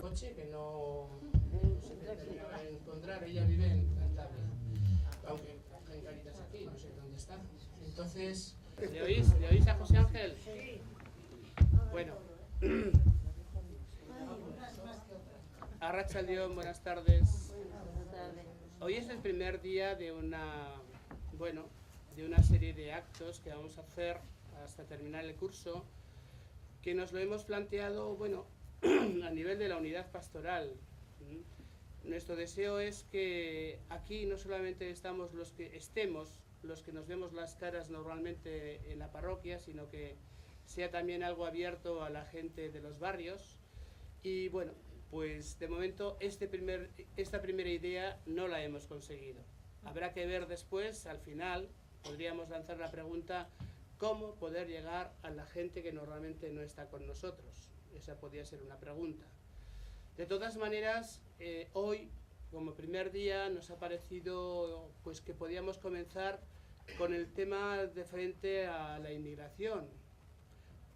Coche que no se terminaba de encontrar, ella vive en Cantabria, aunque en Caritas aquí, no sé dónde está. Entonces, ¿le oís a José Ángel? Bueno. Arratsaldeon, buenas tardes. Hoy es el primer día de una serie de actos que vamos a hacer hasta terminar el curso, que nos lo hemos planteado, a nivel de la unidad pastoral. Nuestro deseo es que aquí no solamente estemos los que nos vemos las caras normalmente en la parroquia, sino que sea también algo abierto a la gente de los barrios. Y bueno, pues de momento esta primera idea no la hemos conseguido. Habrá que ver después, al final, podríamos lanzar la pregunta: ¿cómo poder llegar a la gente que normalmente no está con nosotros? Esa podría ser una pregunta. De todas maneras, hoy, como primer día, nos ha parecido pues que podíamos comenzar con el tema de frente a la inmigración,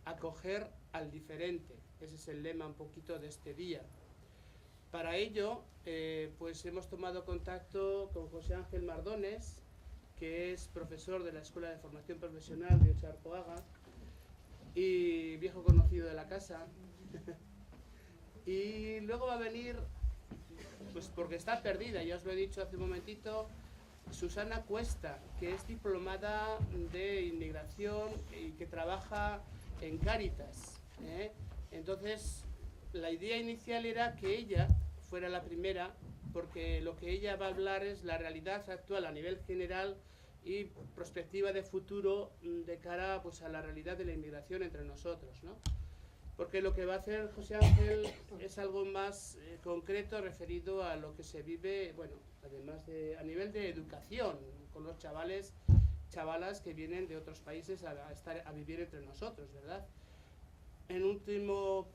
acoger al diferente. Ese es el lema un poquito de este día. Para ello, pues hemos tomado contacto con José Ángel Mardones, que es profesor de la Escuela de Formación Profesional de Ocharcoaga y viejo conocido de la casa. Y luego va a venir, pues porque está perdida, ya os lo he dicho hace un momentito, Susana Cuesta, que es diplomada de inmigración y que trabaja en Cáritas. Entonces, la idea inicial era que ella fuera la primera, porque lo que ella va a hablar es la realidad actual a nivel general y perspectiva de futuro de cara pues, a la realidad de la inmigración entre nosotros, ¿no? Porque lo que va a hacer José Ángel es algo más concreto referido a lo que se vive, además a nivel de educación, con los chavalas que vienen de otros países a vivir entre nosotros, ¿verdad? En último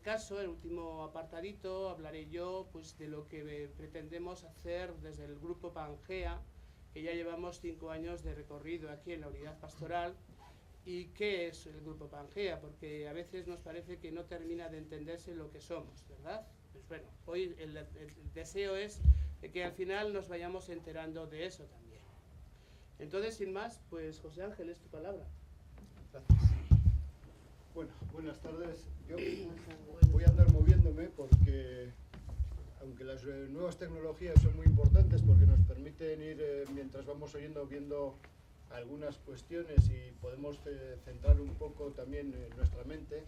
caso, en último apartadito, hablaré yo pues, de lo que pretendemos hacer desde el Grupo Pangea, que ya llevamos 5 años de recorrido aquí en la unidad pastoral. ¿Y qué es el Grupo Pangea? Porque a veces nos parece que no termina de entenderse lo que somos, ¿verdad? Pues hoy el deseo es de que al final nos vayamos enterando de eso también. Entonces, sin más, pues José Ángel, es tu palabra. Gracias. Bueno, buenas tardes. Yo voy a andar moviéndome porque, aunque las nuevas tecnologías son muy importantes porque nos permiten ir, mientras vamos viendo algunas cuestiones y podemos centrar un poco también nuestra mente,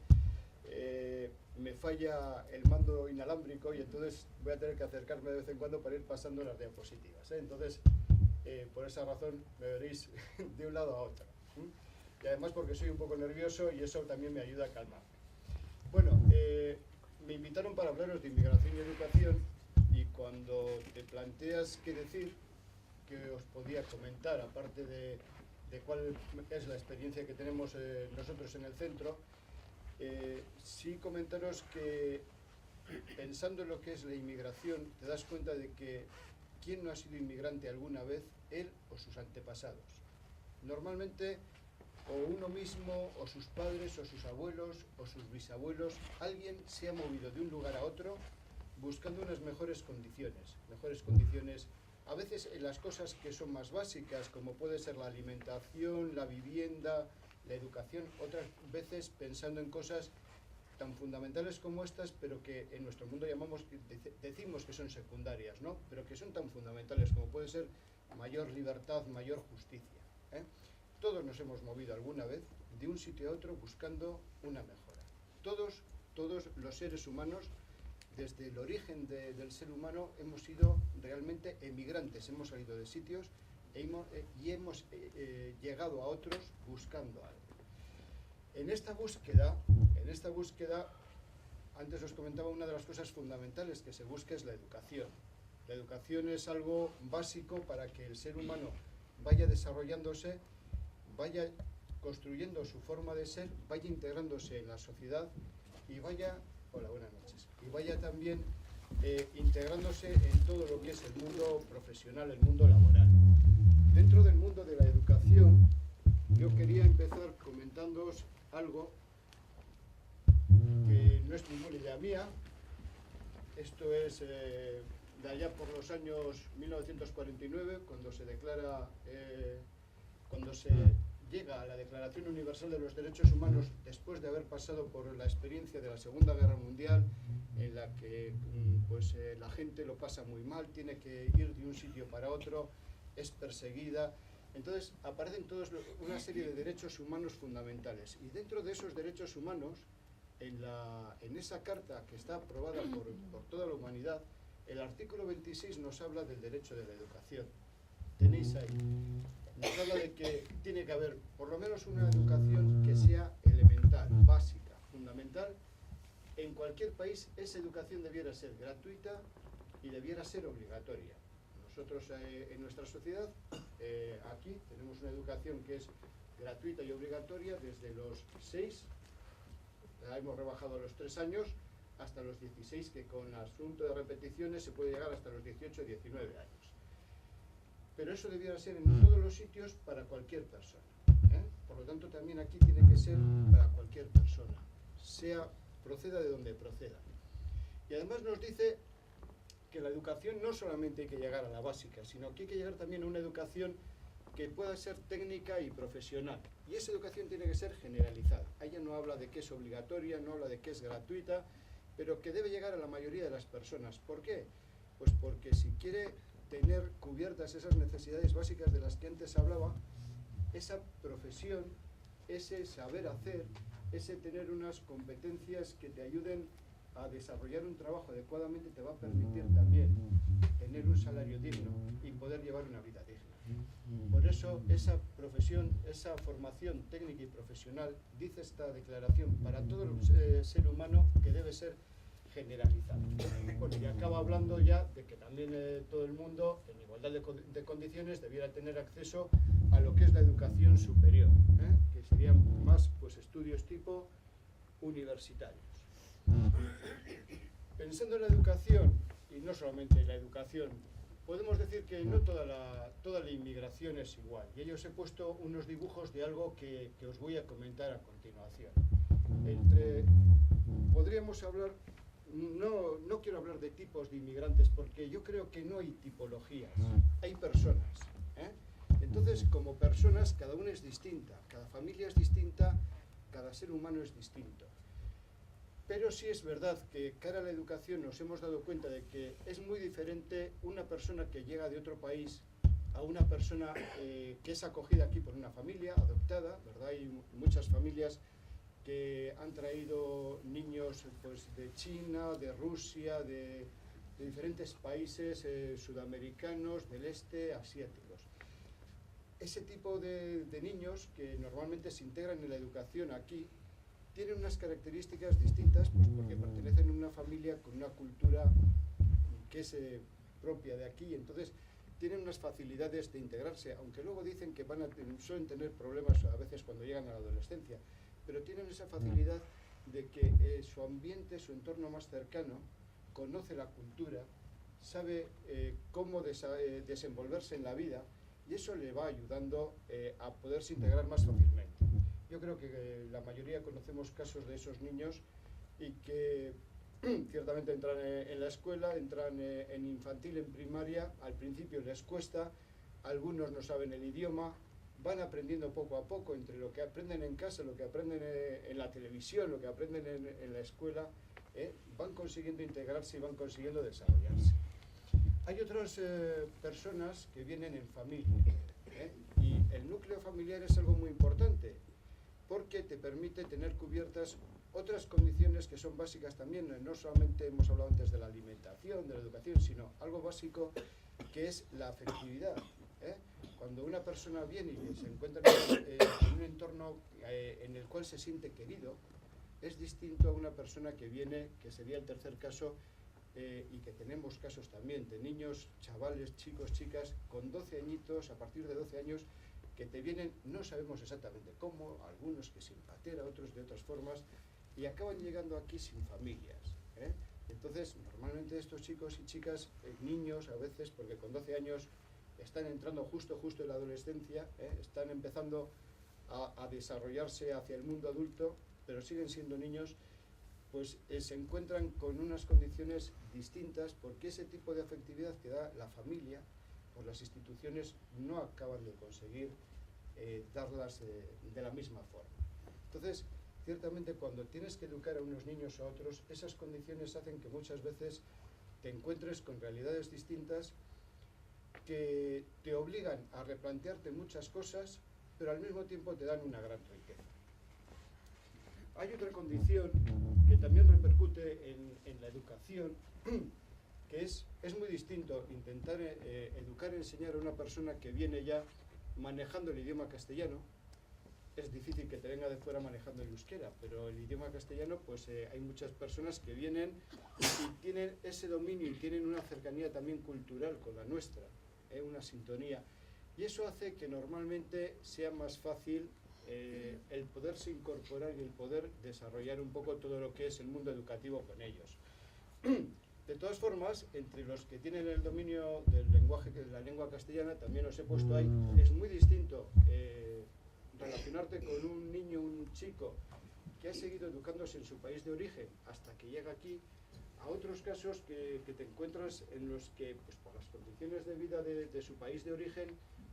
me falla el mando inalámbrico y entonces voy a tener que acercarme de vez en cuando para ir pasando las diapositivas. Entonces, por esa razón me veréis de un lado a otro. Y además porque soy un poco nervioso y eso también me ayuda a calmarme. Bueno, me invitaron para hablaros de inmigración y educación, y cuando te planteas qué decir, que os podía comentar, aparte de cuál es la experiencia que tenemos nosotros en el centro, sí comentaros que pensando en lo que es la inmigración, te das cuenta de que ¿quién no ha sido inmigrante alguna vez? Él o sus antepasados. Normalmente, o uno mismo, o sus padres, o sus abuelos, o sus bisabuelos, alguien se ha movido de un lugar a otro buscando unas mejores condiciones, a veces en las cosas que son más básicas, como puede ser la alimentación, la vivienda, la educación, otras veces pensando en cosas tan fundamentales como estas, pero que en nuestro mundo decimos que son secundarias, ¿no? Pero que son tan fundamentales como puede ser mayor libertad, mayor justicia, Todos nos hemos movido alguna vez de un sitio a otro buscando una mejora. Todos los seres humanos, desde el origen del ser humano, hemos sido realmente emigrantes, hemos salido de sitios y hemos llegado a otros buscando algo. En esta búsqueda, antes os comentaba, una de las cosas fundamentales que se busca es la educación. La educación es algo básico para que el ser humano vaya desarrollándose, vaya construyendo su forma de ser, vaya integrándose en la sociedad y vaya, y vaya también integrándose en todo lo que es el mundo profesional, el mundo laboral. Dentro del mundo de la educación, yo quería empezar comentándoos algo que no es ninguna idea mía. Esto es de allá por los años 1949, cuando se declara, cuando se llega a la Declaración Universal de los Derechos Humanos, después de haber pasado por la experiencia de la Segunda Guerra Mundial, en la que la gente lo pasa muy mal, tiene que ir de un sitio para otro, es perseguida. Entonces aparecen una serie de derechos humanos fundamentales, y dentro de esos derechos humanos, en esa carta que está aprobada por toda la humanidad, el artículo 26 nos habla del derecho de la educación. Tenéis ahí. Nos habla de que tiene que haber por lo menos una educación que sea elemental, básica, fundamental. En cualquier país esa educación debiera ser gratuita y debiera ser obligatoria. Nosotros en nuestra sociedad, aquí tenemos una educación que es gratuita y obligatoria desde los 6, la hemos rebajado a los 3 años, hasta los 16, que con asunto de repeticiones se puede llegar hasta los 18 o 19 años. Pero eso debiera ser en todos los sitios para cualquier persona, ¿eh? Por lo tanto, también aquí tiene que ser para cualquier persona, proceda de donde proceda. Y además nos dice que la educación no solamente hay que llegar a la básica, sino que hay que llegar también a una educación que pueda ser técnica y profesional. Y esa educación tiene que ser generalizada. Ella no habla de que es obligatoria, no habla de que es gratuita, pero que debe llegar a la mayoría de las personas. ¿Por qué? Pues porque si quiere tener cubiertas esas necesidades básicas de las que antes hablaba, esa profesión, ese saber hacer, ese tener unas competencias que te ayuden a desarrollar un trabajo adecuadamente, te va a permitir también tener un salario digno y poder llevar una vida digna. Por eso esa profesión, esa formación técnica y profesional, dice esta declaración, para todo el ser humano, que debe ser generalizada. Bueno, y acaba hablando ya de que también todo el mundo, en igualdad de condiciones, debiera tener acceso a lo que es la educación superior, que serían más estudios tipo universitarios. Pensando en la educación, y no solamente en la educación, podemos decir que no toda la inmigración es igual. Y ellos he puesto unos dibujos de algo que os voy a comentar a continuación. Podríamos hablar, no quiero hablar de tipos de inmigrantes, porque yo creo que no hay tipologías, hay personas, ¿eh? Entonces, como personas, cada una es distinta, cada familia es distinta, cada ser humano es distinto. Pero sí es verdad que cara a la educación nos hemos dado cuenta de que es muy diferente una persona que llega de otro país a una persona que es acogida aquí por una familia adoptada, ¿verdad? Hay muchas familias que han traído niños de China, de Rusia, de diferentes países sudamericanos, del este, asiáticos. Ese tipo de niños que normalmente se integran en la educación aquí, tienen unas características distintas, porque pertenecen a una familia con una cultura que es propia de aquí, entonces tienen unas facilidades de integrarse, aunque luego dicen que suelen tener problemas a veces cuando llegan a la adolescencia, pero tienen esa facilidad de que su ambiente, su entorno más cercano, conoce la cultura, sabe cómo desenvolverse en la vida, y eso le va ayudando a poderse integrar más fácilmente. Yo creo que la mayoría conocemos casos de esos niños y que ciertamente entran en la escuela, entran en infantil, en primaria, al principio les cuesta, algunos no saben el idioma, van aprendiendo poco a poco entre lo que aprenden en casa, lo que aprenden en la televisión, lo que aprenden en la escuela, van consiguiendo integrarse y van consiguiendo desarrollarse. Hay otras personas que vienen en familia, y el núcleo familiar es algo muy importante, porque te permite tener cubiertas otras condiciones que son básicas también. No solamente hemos hablado antes de la alimentación, de la educación, sino algo básico que es la afectividad. Cuando una persona viene y se encuentra en un entorno en el cual se siente querido, es distinto a una persona que viene, que sería el tercer caso, y que tenemos casos también de niños, chavales, chicos, chicas, con 12 añitos, a partir de 12 años, que te vienen, no sabemos exactamente cómo, algunos que sin patera, otros de otras formas, y acaban llegando aquí sin familias. Entonces, normalmente estos chicos y chicas, niños a veces, porque con 12 años están entrando justo en la adolescencia, están empezando a desarrollarse hacia el mundo adulto, pero siguen siendo niños, pues se encuentran con unas condiciones distintas, porque ese tipo de afectividad que da la familia, pues las instituciones no acaban de conseguir darlas de la misma forma. Entonces, ciertamente cuando tienes que educar a unos niños o a otros, esas condiciones hacen que muchas veces te encuentres con realidades distintas que te obligan a replantearte muchas cosas, pero al mismo tiempo te dan una gran riqueza. Hay otra condición que también repercute en la educación, que es muy distinto intentar educar y enseñar a una persona que viene ya manejando el idioma castellano. Es difícil que te venga de fuera manejando el euskera, pero el idioma castellano, pues hay muchas personas que vienen y tienen ese dominio y tienen una cercanía también cultural con la nuestra, una sintonía. Y eso hace que normalmente sea más fácil el poderse incorporar y el poder desarrollar un poco todo lo que es el mundo educativo con ellos. De todas formas, entre los que tienen el dominio del lenguaje, de la lengua castellana, también os he puesto ahí, es muy distinto relacionarte con un niño, un chico que ha seguido educándose en su país de origen hasta que llega aquí, a otros casos que te encuentras en los que, pues por las condiciones de vida de su país de origen,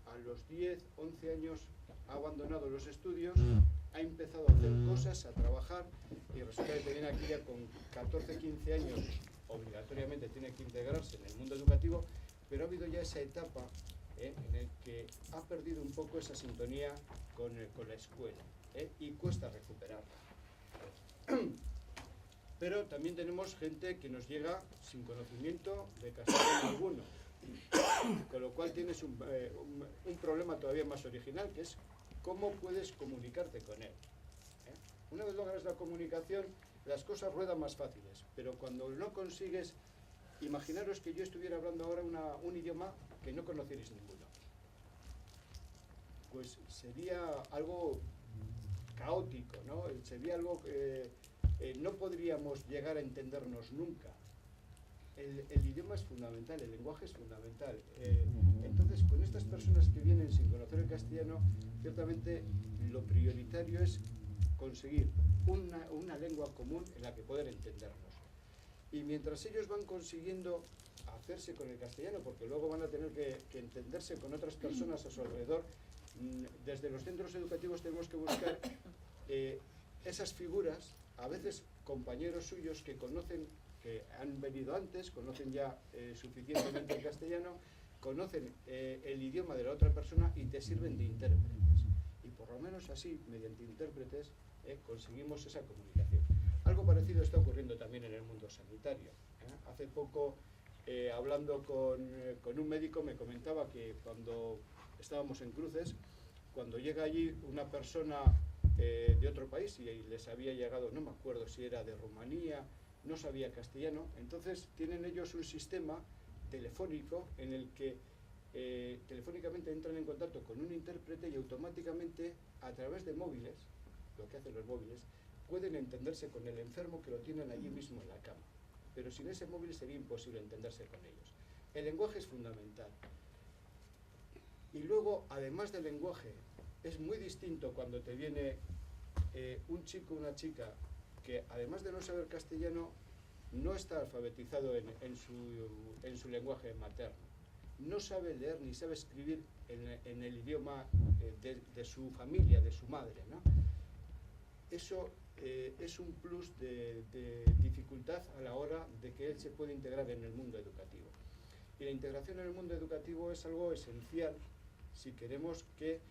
a los 10, 11 años ha abandonado los estudios, ha empezado a hacer cosas, a trabajar, y resulta que viene aquí ya con 14, 15 años, obligatoriamente tiene que integrarse en el mundo educativo, pero ha habido ya esa etapa en el que ha perdido un poco esa sintonía con la escuela, y cuesta recuperarla. Pero también tenemos gente que nos llega sin conocimiento de castellano alguno, con lo cual tienes un problema todavía más original, que es cómo puedes comunicarte con él. Una vez logras la comunicación, las cosas ruedan más fáciles, pero cuando no consigues, imaginaros que yo estuviera hablando ahora un idioma que no conocierais ninguno. Pues sería algo caótico, ¿no? Sería algo que no podríamos llegar a entendernos nunca. El idioma es fundamental, el lenguaje es fundamental. Entonces, con estas personas que vienen sin conocer el castellano, ciertamente lo prioritario es conseguir una lengua común en la que poder entendernos. Y mientras ellos van consiguiendo hacerse con el castellano, porque luego van a tener que entenderse con otras personas a su alrededor, desde los centros educativos tenemos que buscar esas figuras, a veces compañeros suyos que conocen, que han venido antes, conocen ya suficientemente el castellano, conocen el idioma de la otra persona y te sirven de intérpretes. Y por lo menos así, mediante intérpretes, conseguimos esa comunicación. Algo parecido está ocurriendo también en el mundo sanitario. Hace poco, hablando con un médico, me comentaba que cuando estábamos en cruces, cuando llega allí una persona de otro país y les había llegado, no me acuerdo si era de Rumanía, no sabía castellano, entonces tienen ellos un sistema telefónico en el que telefónicamente entran en contacto con un intérprete y automáticamente, a través de móviles, lo que hacen los móviles, pueden entenderse con el enfermo que lo tienen allí mismo en la cama. Pero sin ese móvil sería imposible entenderse con ellos. El lenguaje es fundamental. Y luego, además del lenguaje, es muy distinto cuando te viene un chico o una chica que, además de no saber castellano, no está alfabetizado en su lenguaje materno. No sabe leer ni sabe escribir en el idioma de su familia, de su madre, ¿no? Eso es un plus de dificultad a la hora de que él se pueda integrar en el mundo educativo. Y la integración en el mundo educativo es algo esencial si queremos que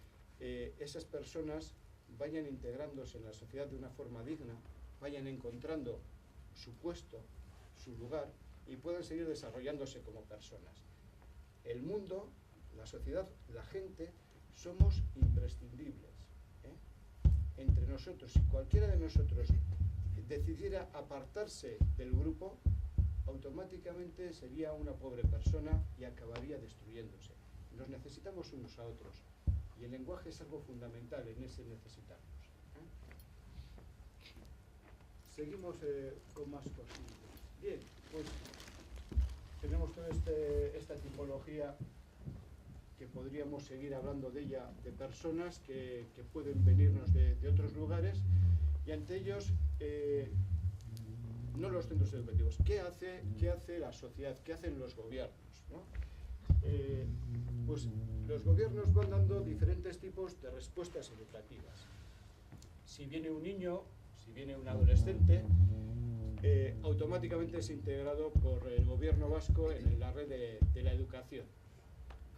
esas personas vayan integrándose en la sociedad de una forma digna, vayan encontrando su puesto, su lugar y puedan seguir desarrollándose como personas. El mundo, la sociedad, la gente, somos imprescindibles. Entre nosotros, si cualquiera de nosotros decidiera apartarse del grupo, automáticamente sería una pobre persona y acabaría destruyéndose. Nos necesitamos unos a otros y el lenguaje es algo fundamental en ese necesitarnos. Seguimos con más cositas. Bien, pues tenemos toda esta tipología que podríamos seguir hablando de ella, de personas que pueden venirnos de otros lugares, y ante ellos, no los centros educativos, ¿qué hace la sociedad? ¿Qué hacen los gobiernos, ¿no? Pues los gobiernos van dando diferentes tipos de respuestas educativas. Si viene un niño, si viene un adolescente, automáticamente es integrado por el gobierno vasco en la red de la educación.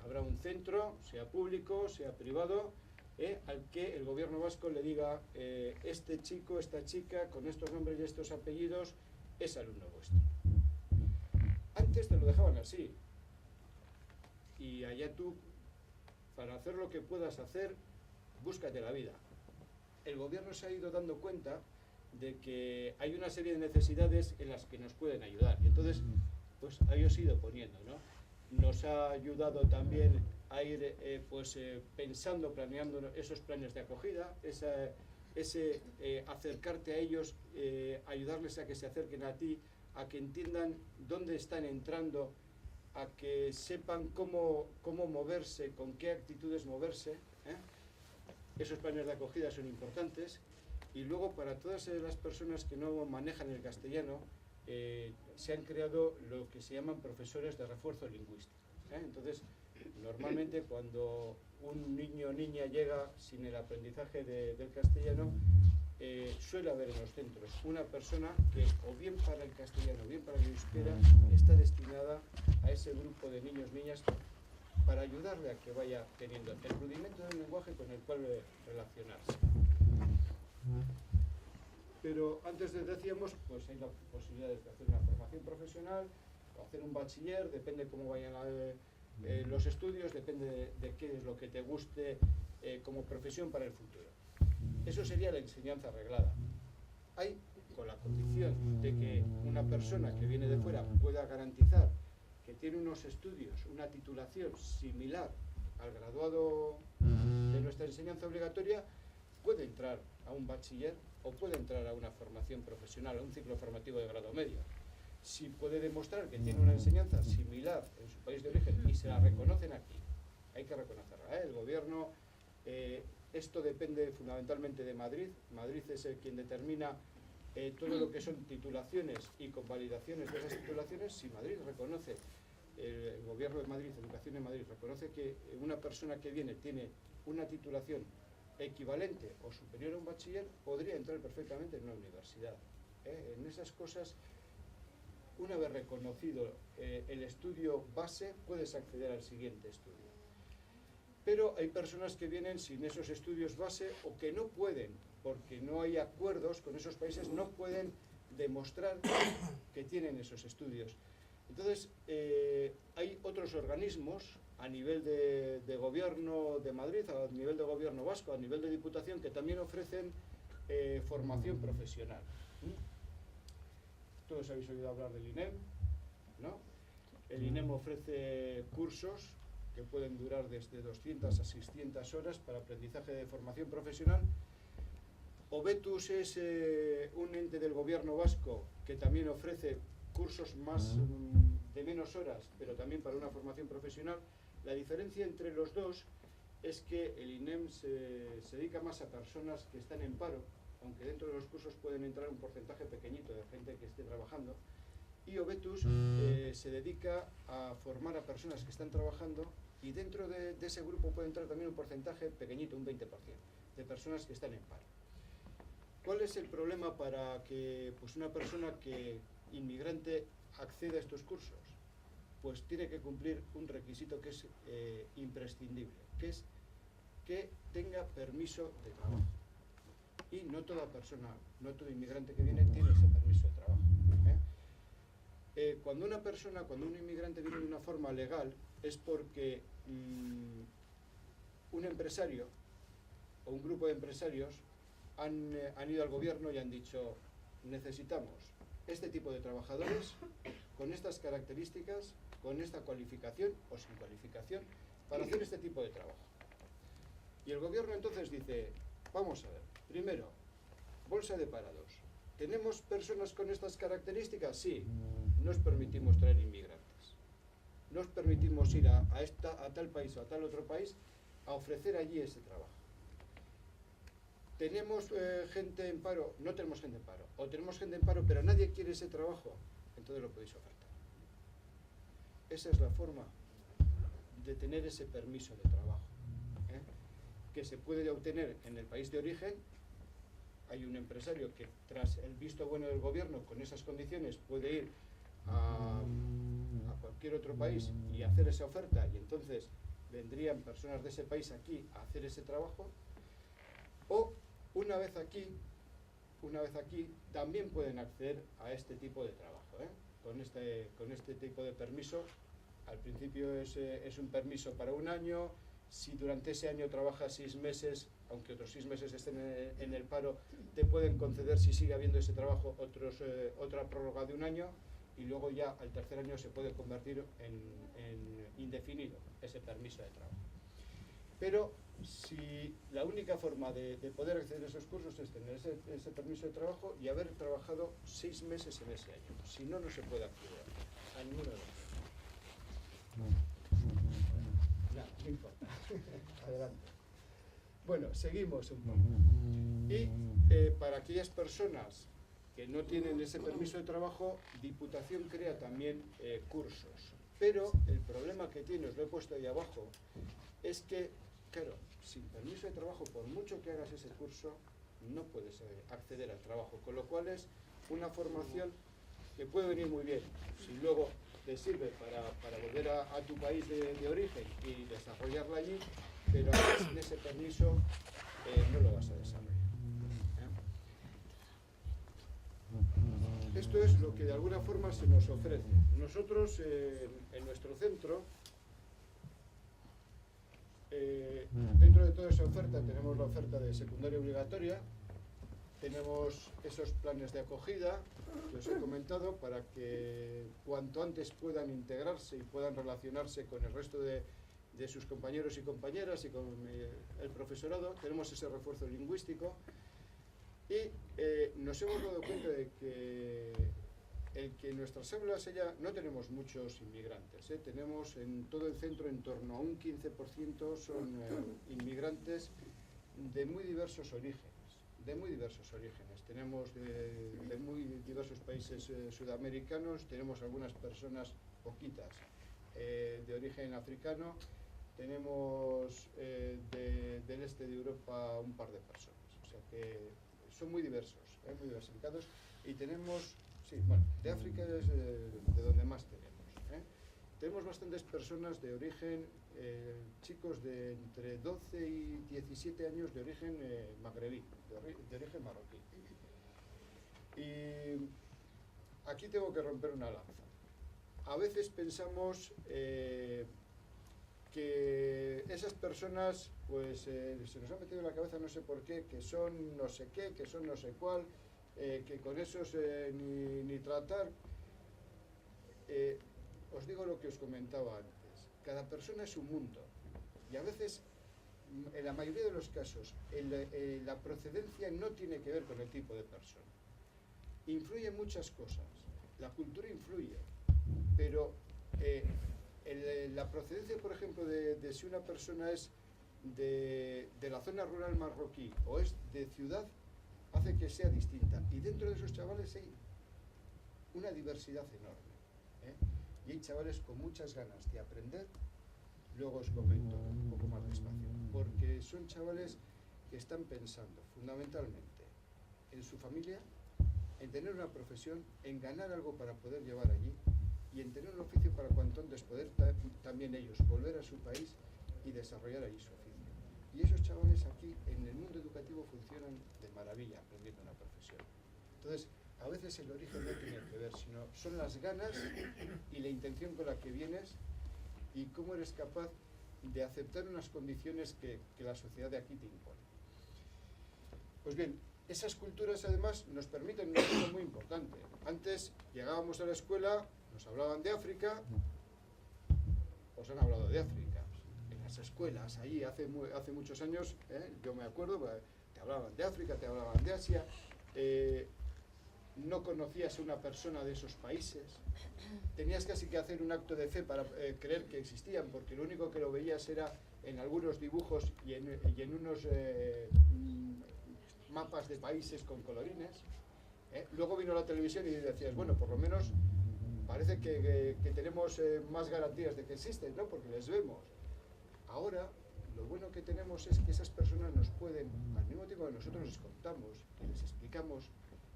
Habrá un centro, sea público, sea privado, al que el gobierno vasco le diga, este chico, esta chica, con estos nombres y estos apellidos, es alumno vuestro. Antes te lo dejaban así. Y allá tú, para hacer lo que puedas hacer, búscate la vida. El gobierno se ha ido dando cuenta de que hay una serie de necesidades en las que nos pueden ayudar. Y entonces, pues ha ido poniendo, ¿no? Nos ha ayudado también a ir pensando, planeando esos planes de acogida, ese acercarte a ellos, ayudarles a que se acerquen a ti, a que entiendan dónde están entrando, a que sepan cómo moverse, con qué actitudes moverse, ¿eh? Esos planes de acogida son importantes. Y luego, para todas las personas que no manejan el castellano, se han creado lo que se llaman profesores de refuerzo lingüístico, ¿eh? Entonces, normalmente cuando un niño o niña llega sin el aprendizaje del castellano, suele haber en los centros una persona que, o bien para el castellano o bien para el euskera, está destinada a ese grupo de niños, niñas, para ayudarle a que vaya teniendo el rudimento del lenguaje con el cual relacionarse. Pero antes decíamos, pues hay la posibilidad de hacer una formación profesional o hacer un bachiller, depende cómo vayan los estudios, depende de qué es lo que te guste como profesión para el futuro. Eso sería la enseñanza reglada. Hay, con la condición de que una persona que viene de fuera pueda garantizar que tiene unos estudios, una titulación similar al graduado de nuestra enseñanza obligatoria, puede entrar a un bachiller o puede entrar a una formación profesional, a un ciclo formativo de grado medio. Si puede demostrar que tiene una enseñanza similar en su país de origen y se la reconocen aquí, hay que reconocerla, ¿eh? El gobierno, esto depende fundamentalmente de Madrid. Madrid es quien determina todo lo que son titulaciones y convalidaciones de esas titulaciones. Si Madrid reconoce, el gobierno de Madrid, Educación de Madrid, reconoce que una persona que viene tiene una titulación equivalente o superior a un bachiller, podría entrar perfectamente en una universidad. En esas cosas, una vez reconocido el estudio base, puedes acceder al siguiente estudio. Pero hay personas que vienen sin esos estudios base o que no pueden, porque no hay acuerdos con esos países, no pueden demostrar que tienen esos estudios. Entonces, hay otros organismos a nivel de gobierno de Madrid, a nivel de gobierno vasco, a nivel de diputación, que también ofrecen formación profesional. Todos habéis oído hablar del INEM, ¿no? El INEM ofrece cursos que pueden durar desde 200 a 600 horas para aprendizaje de formación profesional. Obetus es un ente del gobierno vasco que también ofrece cursos de menos horas, pero también para una formación profesional. La diferencia entre los dos es que el INEM se dedica más a personas que están en paro, aunque dentro de los cursos pueden entrar un porcentaje pequeñito de gente que esté trabajando, y Obetus se dedica a formar a personas que están trabajando, y dentro de ese grupo puede entrar también un porcentaje pequeñito, un 20%, de personas que están en paro. ¿Cuál es el problema para que una persona inmigrante acceda a estos cursos? Pues tiene que cumplir un requisito que es imprescindible, que es que tenga permiso de trabajo. Y no toda persona, no todo inmigrante que viene tiene ese permiso de trabajo. Cuando un inmigrante viene de una forma legal, es porque un empresario o un grupo de empresarios han ido al gobierno y han dicho: necesitamos este tipo de trabajadores con estas características, con esta cualificación o sin cualificación, para hacer este tipo de trabajo. Y el gobierno entonces dice: vamos a ver, primero, bolsa de parados. ¿Tenemos personas con estas características? Sí, nos permitimos traer inmigrantes. no os permitimos ir a tal país o a tal otro país a ofrecer allí ese trabajo. ¿Tenemos gente en paro? No tenemos gente en paro. O tenemos gente en paro, pero nadie quiere ese trabajo, entonces lo podéis ofertar. Esa es la forma de tener ese permiso de trabajo, que se puede obtener en el país de origen. Hay un empresario que, tras el visto bueno del gobierno, con esas condiciones, puede ir a cualquier otro país y hacer esa oferta, y entonces vendrían personas de ese país aquí a hacer ese trabajo. O una vez aquí también pueden acceder a este tipo de trabajo, con este tipo de permiso. Al principio es un permiso para un año. Si durante ese año trabajas 6 meses, aunque otros 6 meses estén en el paro, te pueden conceder, si sigue habiendo ese trabajo, otra prórroga de un año, y luego ya al tercer año se puede convertir en indefinido ese permiso de trabajo. Pero si la única forma de poder acceder a esos cursos es tener ese permiso de trabajo y haber trabajado 6 meses en ese año. Si no, no se puede acceder a ninguno de los dos. No importa. Adelante. Bueno, seguimos un poco. Y para aquellas personas que no tienen ese permiso de trabajo, Diputación crea también cursos. Pero el problema que tiene, os lo he puesto ahí abajo, es que, claro, sin permiso de trabajo, por mucho que hagas ese curso, no puedes acceder al trabajo. Con lo cual es una formación que puede venir muy bien. Si luego te sirve para volver a tu país de origen y desarrollarla allí, pero sin ese permiso no lo vas a desarrollar. Esto es lo que de alguna forma se nos ofrece. Nosotros en nuestro centro, dentro de toda esa oferta, tenemos la oferta de secundaria obligatoria, tenemos esos planes de acogida que os he comentado para que cuanto antes puedan integrarse y puedan relacionarse con el resto de sus compañeros y compañeras y con el profesorado. Tenemos ese refuerzo lingüístico y nos hemos dado cuenta de que en nuestras aulas ya no tenemos muchos inmigrantes, tenemos en todo el centro en torno a un 15% son inmigrantes de muy diversos orígenes. Tenemos de muy diversos países sudamericanos, tenemos algunas personas, poquitas, de origen africano, tenemos del este de Europa un par de personas, o sea que son muy diversos, muy diversificados, y tenemos, sí, bueno, de África es de donde más tenemos. Tenemos bastantes personas de origen, chicos de entre 12 y 17 años de origen magrebí, de origen marroquí. Y aquí tengo que romper una lanza. A veces pensamos que esas personas, pues se nos ha metido en la cabeza, no sé por qué, que son no sé qué, que son no sé cuál, que con esos ni tratar. Os digo lo que os comentaba antes. Cada persona es un mundo. Y a veces, en la mayoría de los casos, la procedencia no tiene que ver con el tipo de persona. Influyen muchas cosas. La cultura influye. Pero la procedencia, por ejemplo, de si una persona es de la zona rural marroquí o es de ciudad, hace que sea distinta. Y dentro de esos chavales hay una diversidad enorme. Y hay chavales con muchas ganas de aprender. Luego os comento un poco más despacio, porque son chavales que están pensando fundamentalmente en su familia, en tener una profesión, en ganar algo para poder llevar allí y en tener un oficio para cuanto antes poder también ellos volver a su país y desarrollar allí su oficio. Y esos chavales aquí en el mundo educativo funcionan de maravilla aprendiendo una profesión. Entonces, a veces el origen no tiene que ver, sino son las ganas y la intención con la que vienes y cómo eres capaz de aceptar unas condiciones que la sociedad de aquí te impone. Pues bien, esas culturas además nos permiten una cosa muy importante. Antes llegábamos a la escuela, nos hablaban de África, os han hablado de África. En las escuelas, allí hace muchos años, yo me acuerdo, te hablaban de África, te hablaban de Asia. no conocías a una persona de esos países, tenías casi que hacer un acto de fe para creer que existían, porque lo único que lo veías era en algunos dibujos y en unos mapas de países con colorines. Luego vino la televisión y decías, bueno, por lo menos parece que tenemos más garantías de que existen, ¿no? Porque les vemos. Ahora, lo bueno que tenemos es que esas personas nos pueden, al mismo tiempo que nosotros les contamos y les explicamos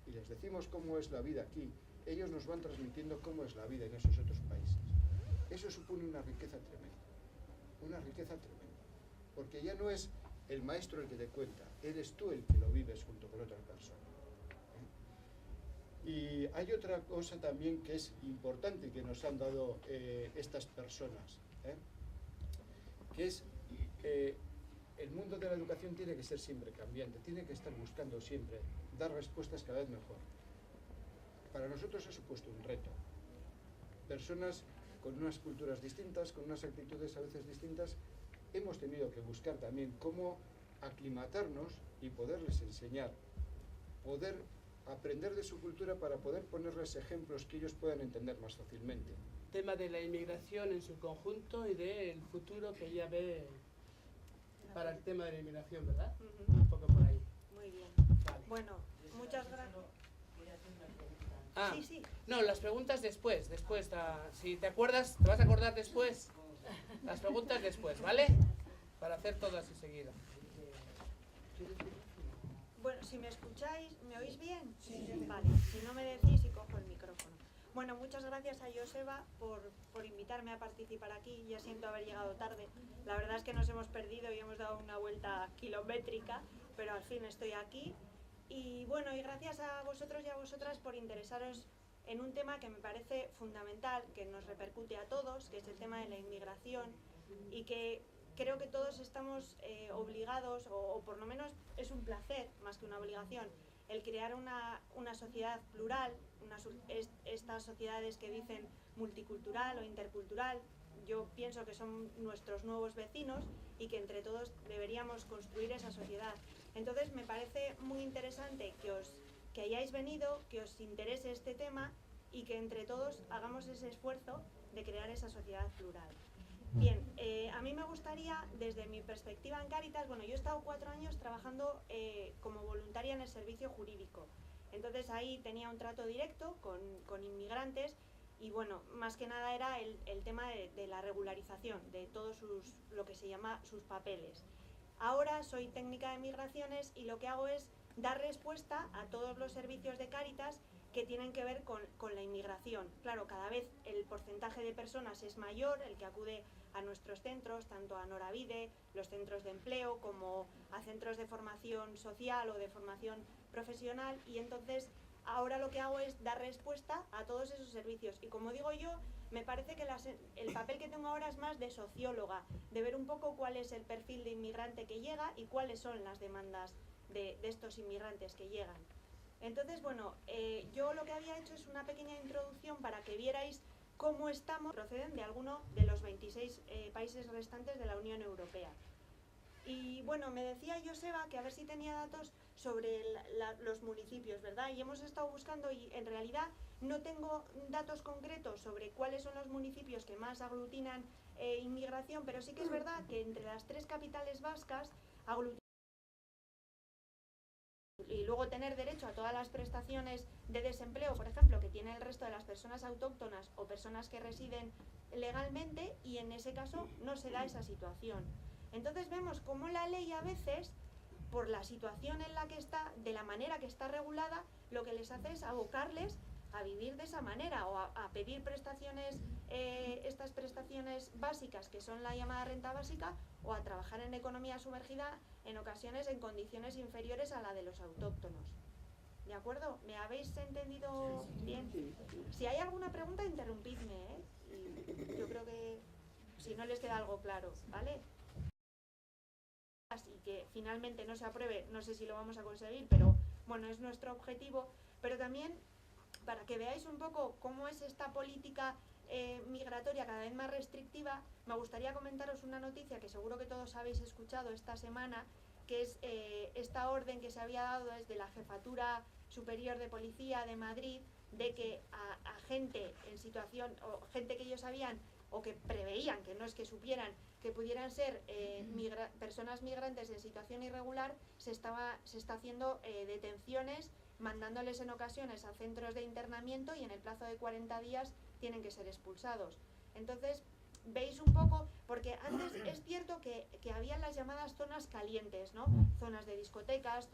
y les decimos cómo es la vida aquí, ellos nos van transmitiendo cómo es la vida en esos otros países. Eso supone una riqueza tremenda, porque ya no es el maestro el que te cuenta, eres tú el que lo vives junto con otra persona. Y hay otra cosa también que es importante que nos han dado estas personas, que es el mundo de la educación tiene que ser siempre cambiante, tiene que estar buscando siempre dar respuestas cada vez mejor. Para nosotros ha supuesto un reto. Personas con unas culturas distintas, con unas actitudes a veces distintas, hemos tenido que buscar también cómo aclimatarnos y poderles enseñar, poder aprender de su cultura para poder ponerles ejemplos que ellos puedan entender más fácilmente. Tema de la inmigración en su conjunto y del futuro que ella ve para el tema de la inmigración, ¿verdad? Un poco por ahí. Muy bien. Vale. Bueno, muchas gracias. Ah, Sí, sí. no, las preguntas después, si te acuerdas, te vas a acordar después, las preguntas después, ¿vale? Para hacer todas enseguida. Bueno, si me escucháis, ¿me oís bien? Sí. Vale, si no me decís y cojo el micrófono. Bueno, muchas gracias a Joseba por invitarme a participar aquí. Ya siento haber llegado tarde. La verdad es que nos hemos perdido y hemos dado una vuelta kilométrica, pero al fin estoy aquí. Y bueno, y gracias a vosotros y a vosotras por interesaros en un tema que me parece fundamental, que nos repercute a todos, que es el tema de la inmigración, y que creo que todos estamos obligados, o por lo menos es un placer más que una obligación, el crear una sociedad plural, estas sociedades que dicen multicultural o intercultural. Yo pienso que son nuestros nuevos vecinos y que entre todos deberíamos construir esa sociedad. Entonces me parece muy interesante que hayáis venido, que os interese este tema y que entre todos hagamos ese esfuerzo de crear esa sociedad plural. Bien, a mí me gustaría, desde mi perspectiva en Cáritas, bueno, yo he estado 4 años trabajando como voluntaria en el servicio jurídico. Entonces ahí tenía un trato directo con inmigrantes y bueno, más que nada era el tema de la regularización de todos lo que se llama sus papeles. Ahora soy técnica de migraciones y lo que hago es dar respuesta a todos los servicios de Cáritas que tienen que ver con la inmigración. Claro, cada vez el porcentaje de personas es mayor, el que acude a nuestros centros, tanto a Noravide, los centros de empleo, como a centros de formación social o de formación profesional, y entonces ahora lo que hago es dar respuesta a todos esos servicios. Y como digo yo, me parece que el papel que tengo ahora es más de socióloga, de ver un poco cuál es el perfil de inmigrante que llega y cuáles son las demandas de estos inmigrantes que llegan. Entonces, bueno, yo lo que había hecho es una pequeña introducción para que vierais cómo estamos, proceden de alguno de los 26 países restantes de la Unión Europea. Y bueno, me decía Joseba que a ver si tenía datos sobre los municipios, ¿verdad? Y hemos estado buscando y en realidad no tengo datos concretos sobre cuáles son los municipios que más aglutinan inmigración, pero sí que es verdad que entre las 3 capitales vascas aglutinan y luego tener derecho a todas las prestaciones de desempleo, por ejemplo, que tiene el resto de las personas autóctonas o personas que residen legalmente, y en ese caso no se da esa situación. Entonces vemos cómo la ley a veces, por la situación en la que está, de la manera que está regulada, lo que les hace es abocarles a vivir de esa manera o a pedir prestaciones, estas prestaciones básicas que son la llamada renta básica, o a trabajar en economía sumergida en ocasiones en condiciones inferiores a la de los autóctonos. ¿De acuerdo? ¿Me habéis entendido bien? Si hay alguna pregunta, interrumpidme, ¿eh? Y yo creo que si no les queda algo claro, ¿vale? Y que finalmente no se apruebe, no sé si lo vamos a conseguir, pero bueno, es nuestro objetivo. Pero también para que veáis un poco cómo es esta política migratoria cada vez más restrictiva, me gustaría comentaros una noticia que seguro que todos habéis escuchado esta semana, que es esta orden que se había dado desde la jefatura Superior de Policía de Madrid de que a gente en situación, o gente que ellos sabían o que preveían, que no es que supieran, que pudieran ser personas migrantes en situación irregular, se está haciendo detenciones, mandándoles en ocasiones a centros de internamiento y en el plazo de 40 días tienen que ser expulsados. Entonces, veis un poco, porque antes es cierto que había las llamadas zonas calientes, ¿no? Zonas de discotecas,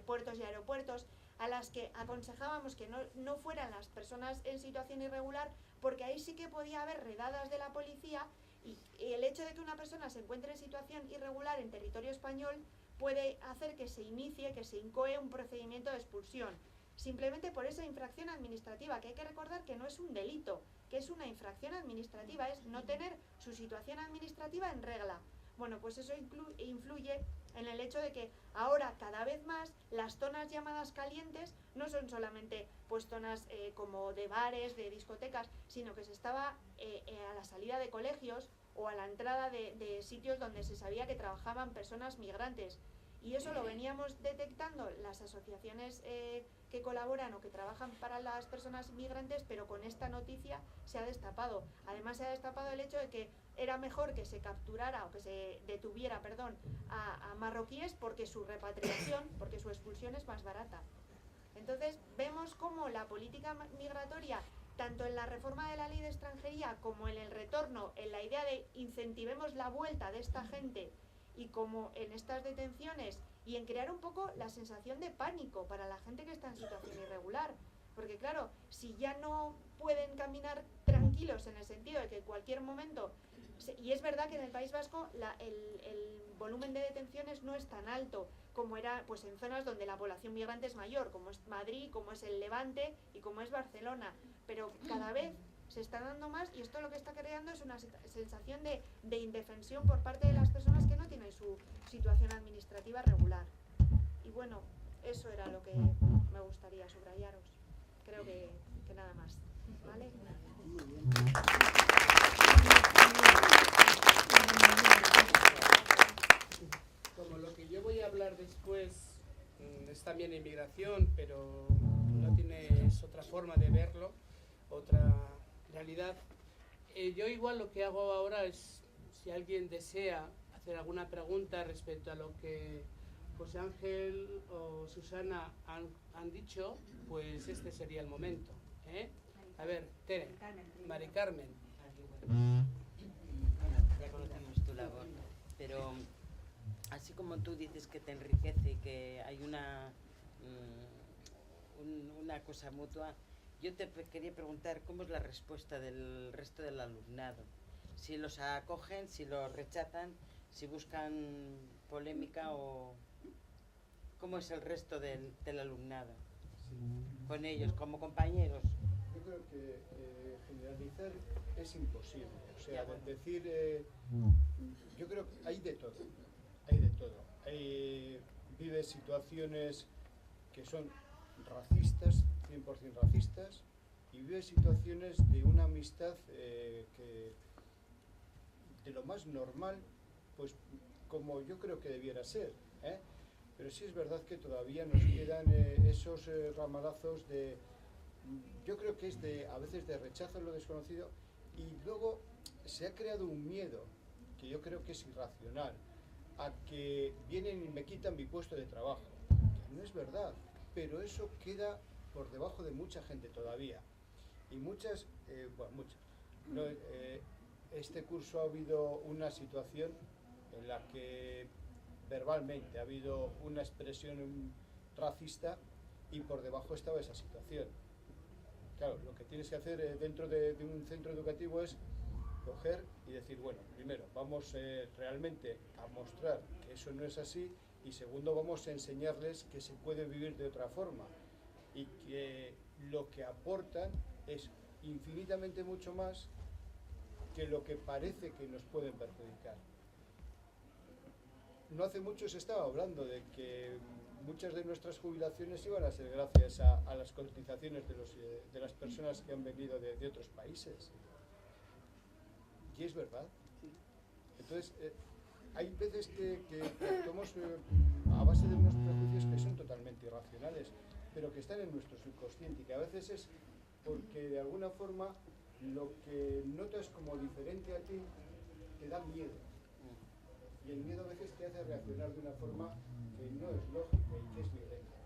puertos y aeropuertos, a las que aconsejábamos que no fueran las personas en situación irregular, porque ahí sí que podía haber redadas de la policía y el hecho de que una persona se encuentre en situación irregular en territorio español puede hacer que se inicie, que se incoe un procedimiento de expulsión, simplemente por esa infracción administrativa, que hay que recordar que no es un delito, que es una infracción administrativa, es no tener su situación administrativa en regla. Bueno, pues eso influye en el hecho de que ahora cada vez más las zonas llamadas calientes no son solamente pues zonas como de bares, de discotecas, sino que se estaba a la salida de colegios o a la entrada de sitios donde se sabía que trabajaban personas migrantes. Y eso lo veníamos detectando las asociaciones que colaboran o que trabajan para las personas migrantes, pero con esta noticia se ha destapado. Además se ha destapado el hecho de que era mejor que se capturara o que se detuviera, a marroquíes porque su repatriación, porque su expulsión es más barata. Entonces vemos cómo la política migratoria, tanto en la reforma de la ley de extranjería como en el retorno, en la idea de incentivemos la vuelta de esta gente, y como en estas detenciones y en crear un poco la sensación de pánico para la gente que está en situación irregular, porque claro, si ya no pueden caminar tranquilos en el sentido de que en cualquier momento, y es verdad que en el País Vasco el volumen de detenciones no es tan alto como era pues en zonas donde la población migrante es mayor, como es Madrid, como es el Levante y como es Barcelona, pero cada vez se está dando más, y esto lo que está creando es una sensación de indefensión por parte de las personas que no tienen su situación administrativa regular. Y bueno, eso era lo que me gustaría subrayaros. Creo que nada más, ¿vale? Como lo que yo voy a hablar después es también inmigración, pero no tienes otra forma de verlo, otra realidad. Yo igual lo que hago ahora es, si alguien desea hacer alguna pregunta respecto a lo que José Ángel o Susana han dicho, pues este sería el momento, ¿eh? A ver, Tere, Mari Carmen. Ya conocemos tu labor, pero así como tú dices que te enriquece y que hay una cosa mutua, yo te quería preguntar cómo es la respuesta del resto del alumnado. Si los acogen, si los rechazan, si buscan polémica o cómo es el resto del alumnado con ellos, como compañeros. Yo creo que generalizar es imposible. O sea, bueno. decir, yo creo que hay de todo. Vive situaciones que son racistas, 100% racistas, y vive situaciones de una amistad que de lo más normal, pues como yo creo que debiera ser, ¿eh? Pero sí es verdad que todavía nos quedan esos ramalazos de, yo creo que es a veces de rechazo a lo desconocido, y luego se ha creado un miedo que yo creo que es irracional a que vienen y me quitan mi puesto de trabajo, que no es verdad, pero eso queda por debajo de mucha gente todavía, y muchas. No, este curso ha habido una situación en la que verbalmente ha habido una expresión racista y por debajo estaba esa situación. Claro, lo que tienes que hacer dentro de un centro educativo es coger y decir, bueno, primero vamos realmente a mostrar que eso no es así, y segundo vamos a enseñarles que se puede vivir de otra forma y que lo que aportan es infinitamente mucho más que lo que parece que nos pueden perjudicar. No hace mucho se estaba hablando de que muchas de nuestras jubilaciones iban a ser gracias a las cotizaciones de las personas que han venido de otros países. Y es verdad. Entonces, hay veces que actuamos a base de unos prejuicios que son totalmente irracionales. pero que están en nuestro subconsciente y que a veces es porque de alguna forma lo que notas como diferente a ti te da miedo. Y el miedo a veces te hace reaccionar de una forma que no es lógica y que es violenta.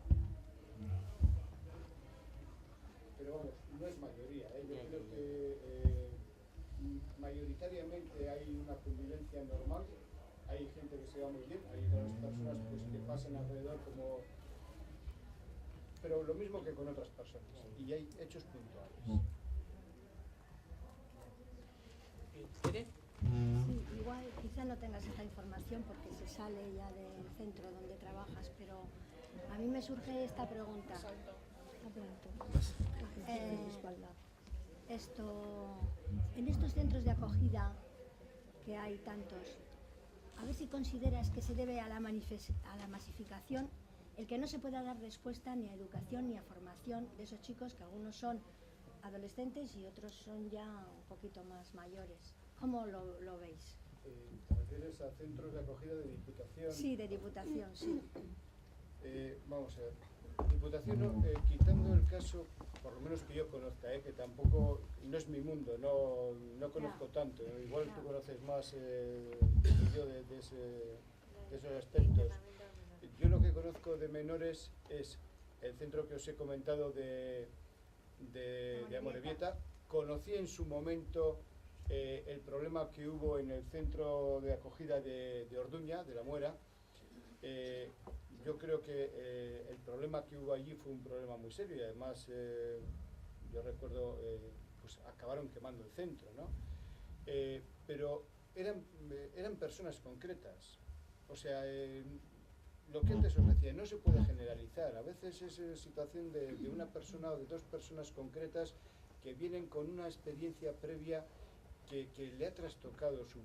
Pero vamos, no es mayoría, ¿eh? Yo creo que mayoritariamente hay una convivencia normal, hay gente que se va muy bien, hay otras personas pues, que pasan alrededor como... Pero lo mismo que con otras personas, y hay hechos puntuales. ¿Quiere? Sí, igual quizá no tengas esta información porque se sale ya del centro donde trabajas, pero a mí me surge esta pregunta. En estos centros de acogida que hay tantos, a ver si consideras que se debe a la masificación el que no se pueda dar respuesta ni a educación ni a formación de esos chicos, que algunos son adolescentes y otros son ya un poquito más mayores. ¿Cómo lo veis? ¿Te refieres a centros de acogida de Diputación? Sí, de Diputación, sí. Vamos a ver. Diputación, no, quitando el caso, por lo menos que yo conozca, que tampoco, no es mi mundo, no conozco tanto, igual tú conoces más que yo de esos aspectos. Yo lo que conozco de menores es el centro que os he comentado de Amorebieta. Conocí en su momento el problema que hubo en el centro de acogida de Orduña, de La Muera. Yo creo que el problema que hubo allí fue un problema muy serio y además yo recuerdo pues acabaron quemando el centro, ¿no? Pero eran personas concretas, o sea, lo que antes os decía, no se puede generalizar, a veces es situación de una persona o de dos personas concretas que vienen con una experiencia previa que le ha trastocado su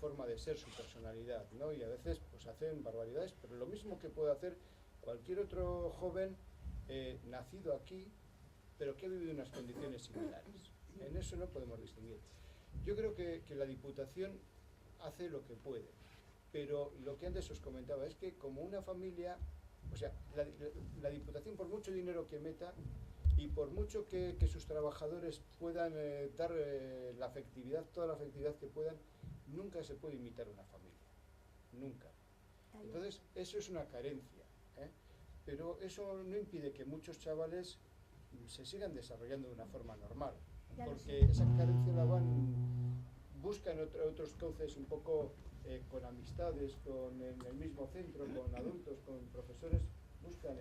forma de ser, su personalidad, ¿no? Y a veces pues hacen barbaridades, pero lo mismo que puede hacer cualquier otro joven nacido aquí, pero que ha vivido unas condiciones similares. En eso no podemos distinguir. Yo creo que la Diputación hace lo que puede, pero lo que antes os comentaba es que como una familia, o sea, la Diputación, por mucho dinero que meta, y por mucho que sus trabajadores puedan dar la afectividad, toda la afectividad que puedan, nunca se puede imitar una familia, nunca. Entonces, eso es una carencia, pero eso no impide que muchos chavales se sigan desarrollando de una forma normal, porque esa carencia la buscan otros cauces un poco con amistades, con el mismo centro, con adultos, con profesores, buscan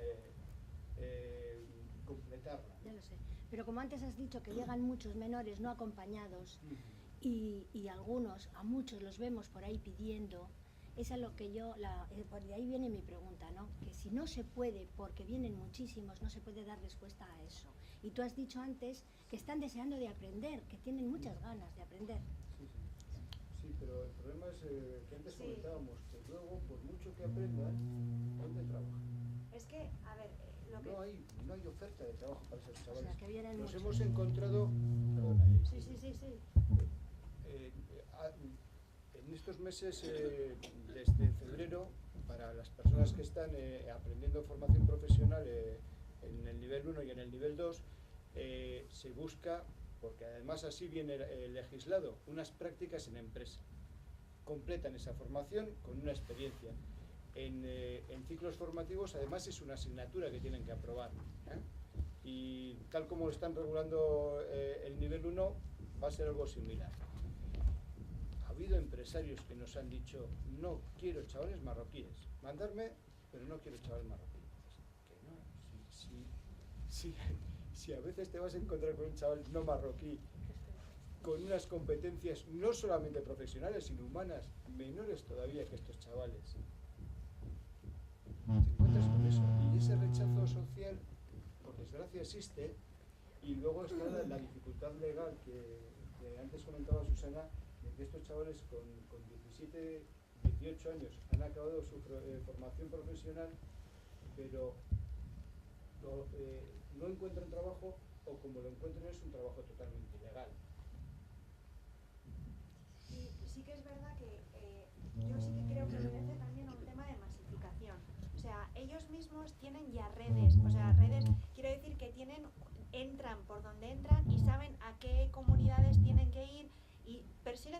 completarla. Ya lo sé, pero como antes has dicho que llegan muchos menores no acompañados y a muchos los vemos por ahí pidiendo, es a lo que por de ahí viene mi pregunta, ¿no? Que si no se puede, porque vienen muchísimos, no se puede dar respuesta a eso. Y tú has dicho antes que están deseando de aprender, que tienen muchas ganas de aprender. Sí, pero el problema es que antes comentábamos que luego, por mucho que aprendan, ¿dónde trabajan? Es que, a ver, no hay oferta de trabajo para esos chavales. O sea, que vienen Nos muchos. hemos encontrado, perdona, Sí. en estos meses, desde febrero, para las personas que están aprendiendo formación profesional en el nivel 1 y en el nivel 2, se busca, porque además así viene legislado, unas prácticas en empresa. Completan esa formación con una experiencia. En ciclos formativos, además, es una asignatura que tienen que aprobar. Y tal como están regulando el nivel 1, va a ser algo similar. Ha habido empresarios que nos han dicho, no quiero chavales marroquíes, mandarme, pero no quiero chavales marroquíes. Que no, si a veces te vas a encontrar con un chaval no marroquí, con unas competencias no solamente profesionales, sino humanas, menores todavía que estos chavales. Te encuentras con eso, y ese rechazo social, por desgracia, existe, y luego está la dificultad legal que antes comentaba Susana, de que estos chavales con 17, 18 años han acabado su formación profesional, pero no encuentran trabajo, o como lo encuentran es un trabajo totalmente ilegal. Sí que es verdad que yo sí que creo que obedece también a un tema de masificación. O sea, ellos mismos tienen ya redes, o sea, redes, quiero decir que entran por donde entran y saben a qué comunidades tienen que ir y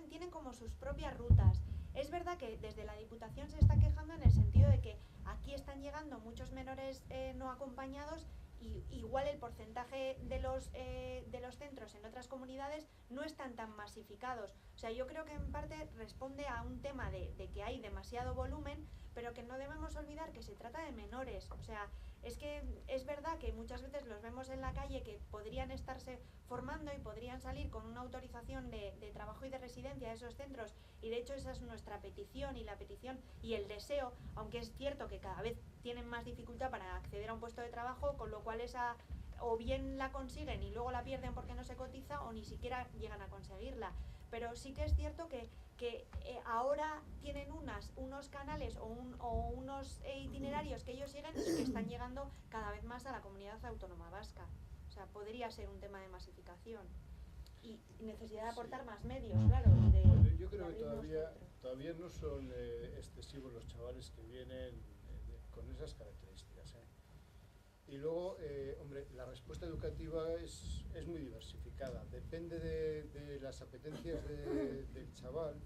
tienen como sus propias rutas. Es verdad que desde la Diputación se está quejando en el sentido de que aquí están llegando muchos menores no acompañados y igual el porcentaje de los centros en otras comunidades no están tan masificados. O sea, yo creo que en parte responde a un tema de que hay demasiado volumen, pero que no debemos olvidar que se trata de menores. O sea, es que es verdad que muchas veces los vemos en la calle que podrían estarse formando y podrían salir con una autorización de trabajo y de residencia de esos centros, y de hecho esa es nuestra petición, y la petición y el deseo, aunque es cierto que cada vez tienen más dificultad para acceder a un puesto de trabajo, con lo cual esa o bien la consiguen y luego la pierden porque no se cotiza, o ni siquiera llegan a conseguirla. Pero sí que es cierto que ahora tienen unos canales o unos itinerarios que ellos siguen y que están llegando cada vez más a la comunidad autónoma vasca. O sea, podría ser un tema de masificación y necesidad de aportar más medios, claro. Yo creo que todavía no son excesivos los chavales que vienen con esas características. Y luego, hombre, la respuesta educativa es muy diversificada, depende de las apetencias del chaval.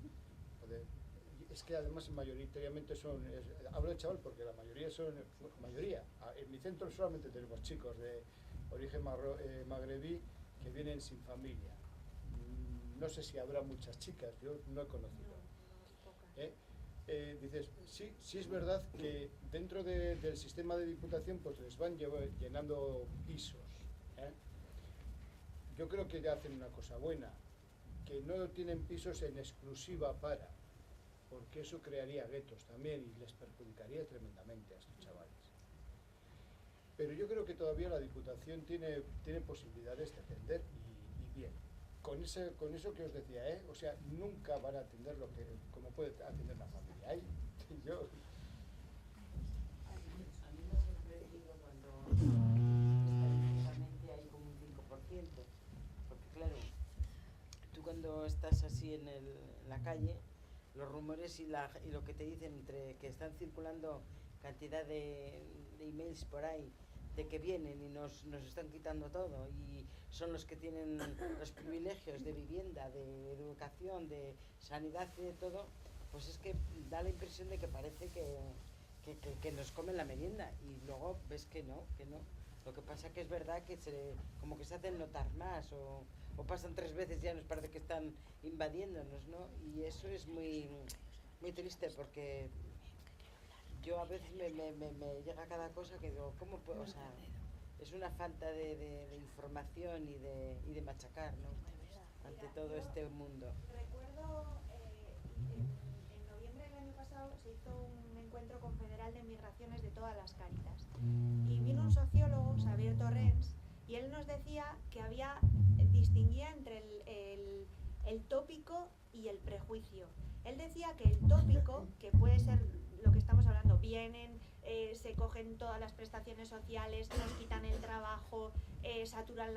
Es que además mayoritariamente hablo de chaval porque la mayoría en mi centro solamente tenemos chicos de origen magrebí que vienen sin familia. No sé si habrá muchas chicas, yo no he conocido. Dices, sí es verdad que dentro del sistema de Diputación pues les van llenando pisos. Yo creo que ya hacen una cosa buena, que no tienen pisos en exclusiva porque eso crearía guetos también y les perjudicaría tremendamente a estos chavales. Pero yo creo que todavía la Diputación tiene posibilidades de atender y bien. Con eso que os decía, o sea, nunca van a atender como puede atender una familia. A mí me ha sorprendido cuando estadísticamente hay como un 5%, porque claro, tú cuando estás así en la calle, los rumores y lo que te dicen entre que están circulando cantidad de emails por ahí de que vienen y nos están quitando todo y son los que tienen los privilegios de vivienda, de educación, de sanidad y de todo, pues es que da la impresión de que parece que nos comen la merienda y luego ves que no. Lo que pasa que es verdad que como que se hacen notar más o pasan 3 veces y ya nos parece que están invadiéndonos, ¿no? Y eso es muy, muy triste porque yo a veces me llega cada cosa que digo, ¿cómo puedo? O sea, es una falta de información y de machacar, ¿no? Ante todo este mundo. Recuerdo en noviembre del año pasado se hizo un encuentro confederal de migraciones de todas las Cáritas y vino un sociólogo, Xavier Torrens, y él nos decía que distinguía entre el tópico y el prejuicio. Él decía que el tópico, que puede ser lo que estamos hablando, vienen, se cogen todas las prestaciones sociales, nos quitan el trabajo, saturan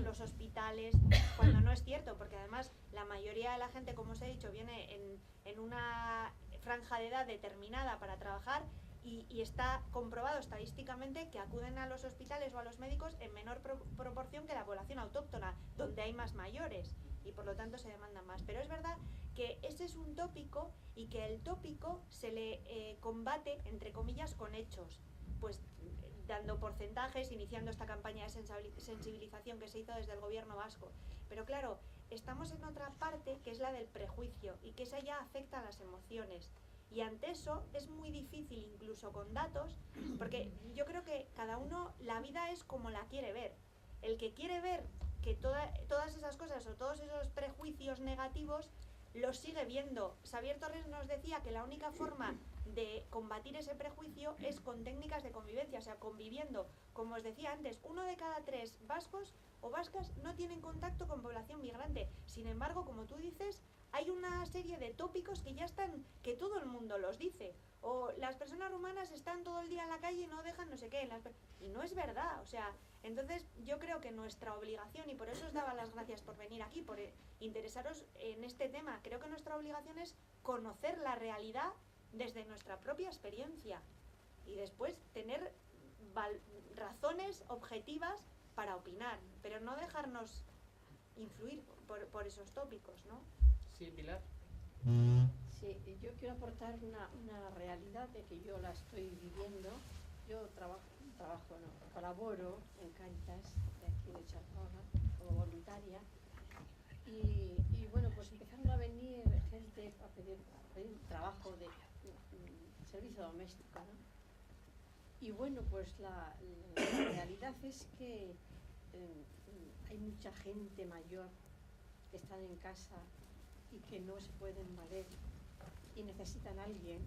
los hospitales, cuando no es cierto, porque además la mayoría de la gente, como os he dicho, viene en una franja de edad determinada para trabajar y está comprobado estadísticamente que acuden a los hospitales o a los médicos en menor proporción que la población autóctona, donde hay más mayores y por lo tanto se demanda más. Pero es verdad que ese es un tópico y que el tópico se le combate, entre comillas, con hechos, pues dando porcentajes, iniciando esta campaña de sensibilización que se hizo desde el gobierno vasco. Pero claro, estamos en otra parte que es la del prejuicio y que esa ya afecta a las emociones. Y ante eso es muy difícil, incluso con datos, porque yo creo que cada uno, la vida es como la quiere ver. El que quiere ver que todas esas cosas o todos esos prejuicios negativos los sigue viendo. Xavier Torres nos decía que la única forma de combatir ese prejuicio es con técnicas de convivencia, o sea, conviviendo. Como os decía antes, 1 de cada 3 vascos o vascas no tienen contacto con población migrante. Sin embargo, como tú dices, hay una serie de tópicos que ya están, que todo el mundo los dice. O las personas rumanas están todo el día en la calle y no dejan no sé qué. Y no es verdad, o sea, entonces yo creo que nuestra obligación, y por eso os daba las gracias por venir aquí, por interesaros en este tema, creo que nuestra obligación es conocer la realidad desde nuestra propia experiencia. y después tener razones objetivas para opinar, pero no dejarnos influir por esos tópicos, ¿no? Sí, Pilar. Sí, yo quiero aportar una realidad de que yo la estoy viviendo. Yo colaboro en Cáritas de aquí de Charlotte como voluntaria y bueno, pues empezaron a venir gente a pedir trabajo de servicio doméstico, ¿no? Y bueno, pues la realidad es que hay mucha gente mayor que están en casa y que no se pueden valer y necesitan a alguien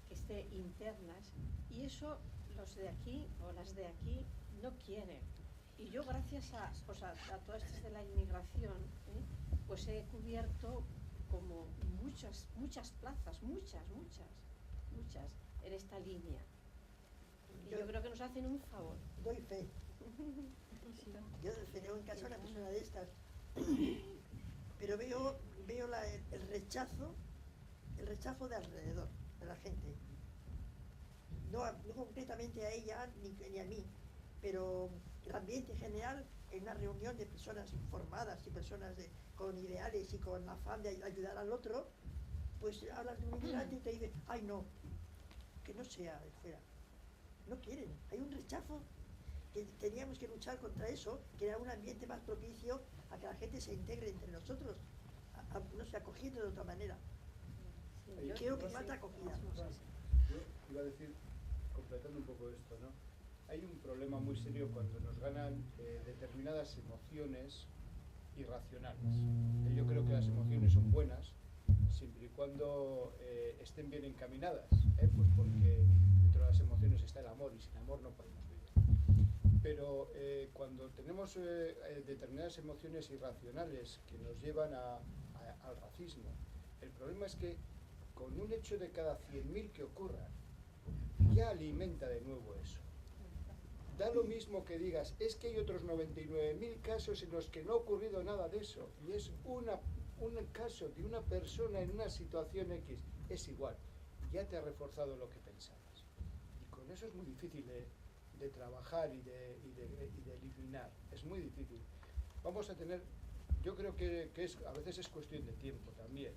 que esté internas, y eso los de aquí o las de aquí no quieren. Y yo, gracias a todas estas de la inmigración, pues he cubierto como muchas plazas, muchas en esta línea. Y yo creo que nos hacen un favor. Doy fe. Yo tenía en casa una persona de estas, pero veo el rechazo de alrededor, de la gente. No concretamente a ella ni a mí, pero el ambiente en general, en una reunión de personas informadas y personas con ideales y con afán de ayudar al otro, pues hablas de un inmigrante y te dicen, ay no, que no sea de fuera. No quieren, hay un rechazo, que teníamos que luchar contra eso, que era un ambiente más propicio a que la gente se integre entre nosotros, no sé, acogiendo de otra manera. Yo Creo que falta acogida. Yo iba a decir, completando un poco esto, ¿no? Hay un problema muy serio cuando nos ganan determinadas emociones irracionales. Yo creo que las emociones son buenas siempre y cuando estén bien encaminadas, pues porque dentro de las emociones está el amor, y sin amor no podemos vivir. Pero cuando tenemos determinadas emociones irracionales que nos llevan al racismo, el problema es que con un hecho de cada 100.000 que ocurra, ya alimenta de nuevo eso. Da lo mismo que digas, es que hay otros 99.000 casos en los que no ha ocurrido nada de eso, y es un caso de una persona en una situación X, es igual, ya te ha reforzado lo que pensabas. Y con eso es muy difícil de trabajar y de eliminar, es muy difícil. Vamos a tener, yo creo que a veces es cuestión de tiempo también,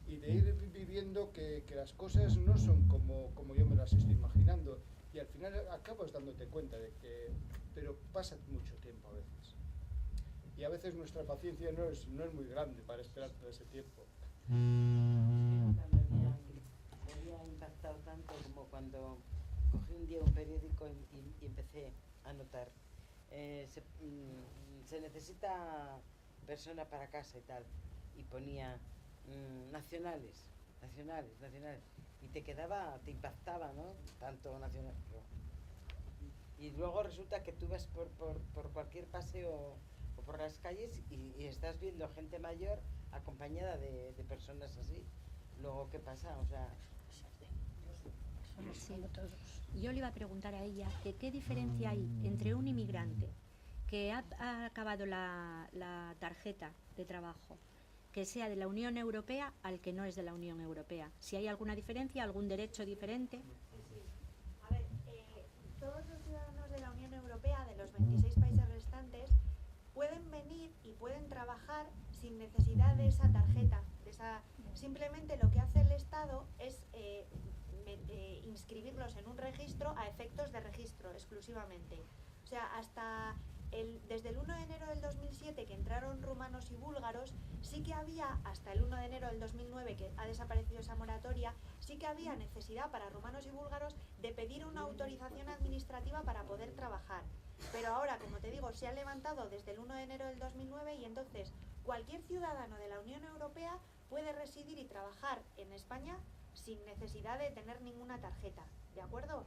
y de ir viviendo que las cosas no son como yo me las estoy imaginando, y al final acabas dándote cuenta de que, pero pasa mucho tiempo a veces, y a veces nuestra paciencia no es muy grande para esperar todo ese tiempo. Me había impactado tanto como cuando cogí un día un periódico y empecé a notar se necesita persona para casa y tal, y ponía nacionales, y te impactaba, ¿no? Tanto nacional. Y luego resulta que tú vas por cualquier paseo o por las calles y estás viendo gente mayor acompañada de personas así. Luego, ¿qué pasa? O sea... Sí. Yo le iba a preguntar a ella que qué diferencia hay entre un inmigrante que ha acabado la tarjeta de trabajo, que sea de la Unión Europea, al que no es de la Unión Europea. Si hay alguna diferencia, algún derecho diferente. Sí. A ver, todos los ciudadanos de la Unión Europea, de los 26 países restantes, pueden venir y pueden trabajar sin necesidad de esa tarjeta. Simplemente lo que hace el Estado es inscribirlos en un registro a efectos de registro exclusivamente. O sea, desde el 1 de enero del 2007 que entraron rumanos y búlgaros, sí que había, hasta el 1 de enero del 2009 que ha desaparecido esa moratoria, sí que había necesidad para rumanos y búlgaros de pedir una autorización administrativa para poder trabajar. Pero ahora, como te digo, se ha levantado desde el 1 de enero del 2009 y entonces cualquier ciudadano de la Unión Europea puede residir y trabajar en España sin necesidad de tener ninguna tarjeta, ¿de acuerdo?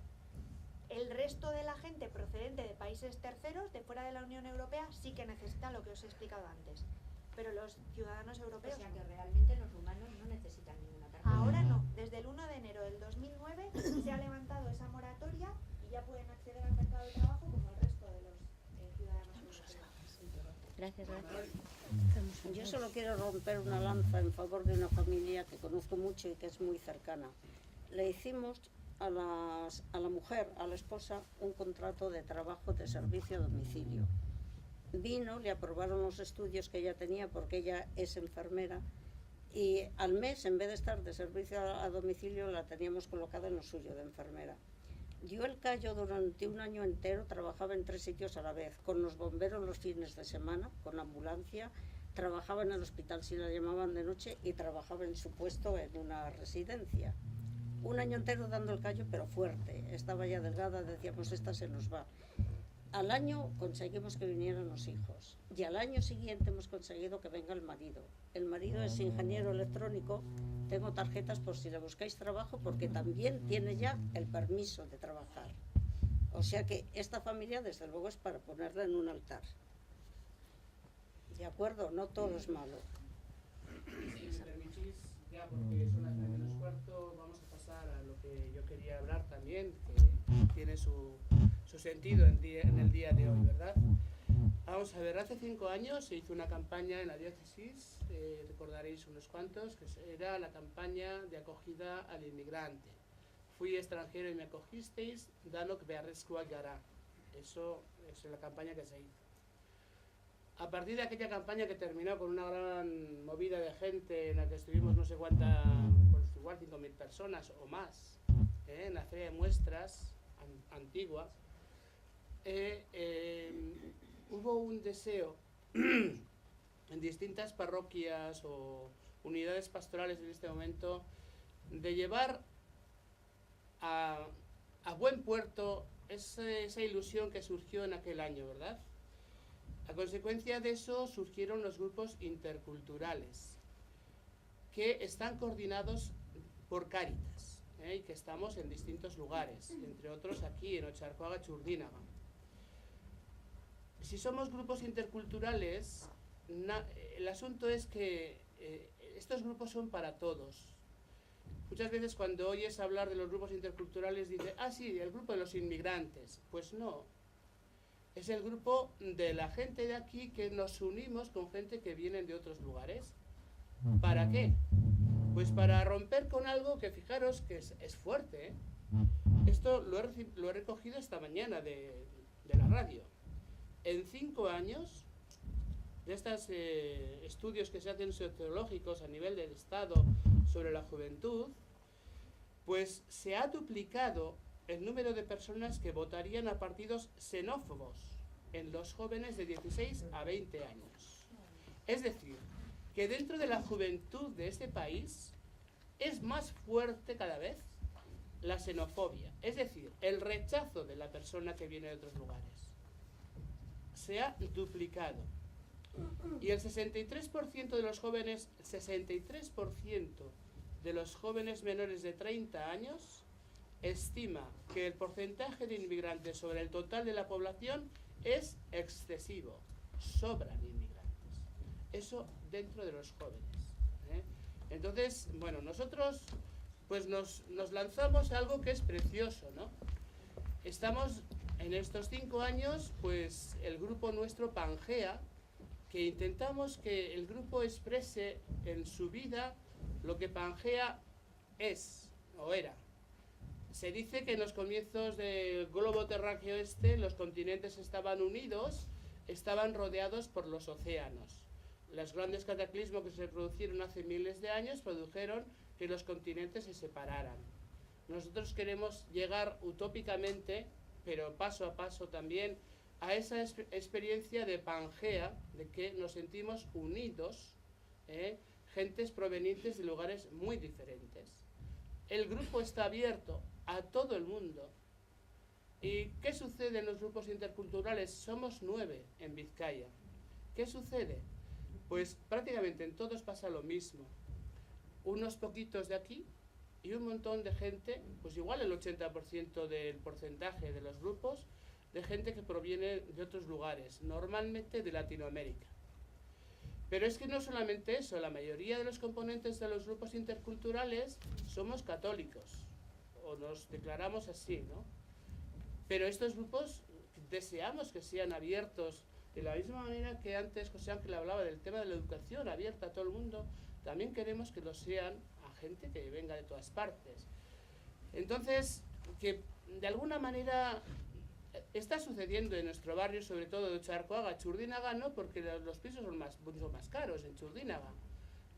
El resto de la gente procedente de países terceros, de fuera de la Unión Europea, sí que necesitan lo que os he explicado antes. Pero los ciudadanos europeos... O sea que realmente los rumanos no necesitan ninguna tarjeta. Ahora no. Desde el 1 de enero del 2009 se ha levantado esa moratoria y ya pueden acceder al mercado de trabajo como el resto de los ciudadanos europeos. Gracias. Yo solo quiero romper una lanza en favor de una familia que conozco mucho y que es muy cercana. Le hicimos a la mujer, a la esposa, un contrato de trabajo de servicio a domicilio. Vino, le aprobaron los estudios que ella tenía porque ella es enfermera y al mes, en vez de estar de servicio a domicilio, la teníamos colocada en lo suyo de enfermera. Dio el callo durante un año entero, trabajaba en 3 sitios a la vez, con los bomberos los fines de semana, con ambulancia, trabajaba en el hospital si la llamaban de noche y trabajaba en su puesto en una residencia. Un año entero dando el callo, pero fuerte, estaba ya delgada, decíamos, esta se nos va. Al año conseguimos que vinieran los hijos y al año siguiente hemos conseguido que venga el marido. El marido es ingeniero electrónico, tengo tarjetas por si le buscáis trabajo porque también tiene ya el permiso de trabajar. O sea que esta familia desde luego es para ponerla en un altar. ¿De acuerdo? No todo es malo. Si me permitís, ya porque son las 9:15, vamos a pasar a lo que yo quería hablar también, que tiene su sentido en el día de hoy, ¿verdad? Vamos a ver, hace 5 años se hizo una campaña en la diócesis, recordaréis unos cuantos, que era la campaña de acogida al inmigrante. Fui extranjero y me acogisteis, danok beharrezkoa gara. Eso es la campaña que se hizo. A partir de aquella campaña que terminó con una gran movida de gente en la que estuvimos no sé cuántas, pues igual 5.000 personas o más, en la feria de muestras antigua, hubo un deseo en distintas parroquias o unidades pastorales en este momento de llevar a buen puerto esa ilusión que surgió en aquel año, ¿verdad? A consecuencia de eso surgieron los grupos interculturales que están coordinados por Cáritas, y que estamos en distintos lugares, entre otros aquí en Otxarkoaga, Txurdinaga. Si somos grupos interculturales, el asunto es que estos grupos son para todos. Muchas veces cuando oyes hablar de los grupos interculturales dices, ah sí, el grupo de los inmigrantes. Pues no, es el grupo de la gente de aquí que nos unimos con gente que viene de otros lugares. ¿Para qué? Pues para romper con algo que fijaros que es fuerte, ¿eh? Esto lo he recogido esta mañana de la radio. En 5 años, de estos estudios que se hacen sociológicos a nivel del Estado sobre la juventud, pues se ha duplicado el número de personas que votarían a partidos xenófobos en los jóvenes de 16 a 20 años. Es decir, que dentro de la juventud de este país es más fuerte cada vez la xenofobia, es decir, el rechazo de la persona que viene de otros lugares. Se ha duplicado. Y el 63% de los jóvenes, 63% de los jóvenes menores de 30 años estima que el porcentaje de inmigrantes sobre el total de la población es excesivo. Sobran inmigrantes. Eso dentro de los jóvenes, ¿eh? Entonces, bueno, nosotros pues nos lanzamos a algo que es precioso, ¿no? Estamos en estos 5 años, pues el grupo nuestro Pangea, que intentamos que el grupo exprese en su vida lo que Pangea es o era. Se dice que en los comienzos del globo terráqueo los continentes estaban unidos, estaban rodeados por los océanos. Los grandes cataclismos que se produjeron hace miles de años produjeron que los continentes se separaran. Nosotros queremos llegar utópicamente, pero paso a paso también, a esa experiencia de Pangea, de que nos sentimos unidos, gentes provenientes de lugares muy diferentes. El grupo está abierto a todo el mundo. ¿Y qué sucede en los grupos interculturales? Somos 9 en Vizcaya. ¿Qué sucede? Pues prácticamente en todos pasa lo mismo. Unos poquitos de aquí y un montón de gente, pues igual el 80% del porcentaje de los grupos, de gente que proviene de otros lugares, normalmente de Latinoamérica. Pero es que no solamente eso, la mayoría de los componentes de los grupos interculturales somos católicos, o nos declaramos así, ¿no? Pero estos grupos deseamos que sean abiertos, de la misma manera que antes José Ángel hablaba del tema de la educación abierta a todo el mundo, también queremos que lo sean a gente que venga de todas partes. Entonces, que de alguna manera está sucediendo en nuestro barrio, sobre todo de Ocharcoaga. Churdínaga no, porque los pisos son mucho más caros en Churdínaga.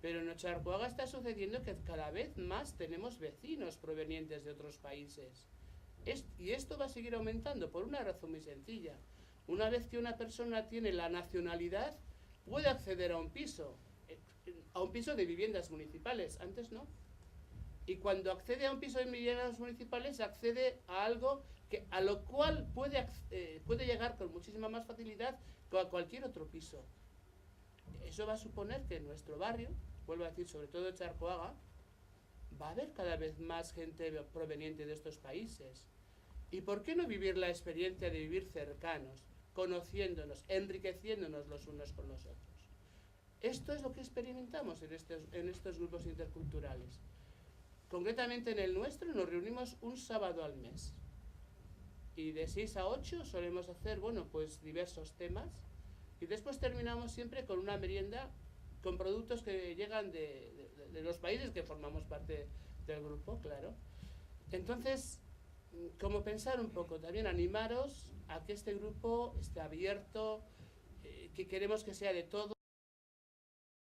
Pero en Ocharcoaga está sucediendo que cada vez más tenemos vecinos provenientes de otros países. Y esto va a seguir aumentando por una razón muy sencilla. Una vez que una persona tiene la nacionalidad, puede acceder a un piso de viviendas municipales. Antes no. Y cuando accede a un piso de viviendas municipales, accede a algo a lo cual puede llegar con muchísima más facilidad que a cualquier otro piso. Eso va a suponer que en nuestro barrio, vuelvo a decir, sobre todo Ocharcoaga, va a haber cada vez más gente proveniente de estos países. ¿Y por qué no vivir la experiencia de vivir cercanos, conociéndonos, enriqueciéndonos los unos con los otros? Esto es lo que experimentamos en estos grupos interculturales. Concretamente en el nuestro nos reunimos un sábado al mes. Y de 6 a 8 solemos hacer, bueno, pues diversos temas. Y después terminamos siempre con una merienda con productos que llegan de los países que formamos parte del grupo, claro. Entonces, como pensar un poco, también animaros a que este grupo esté abierto, que queremos que sea de todo.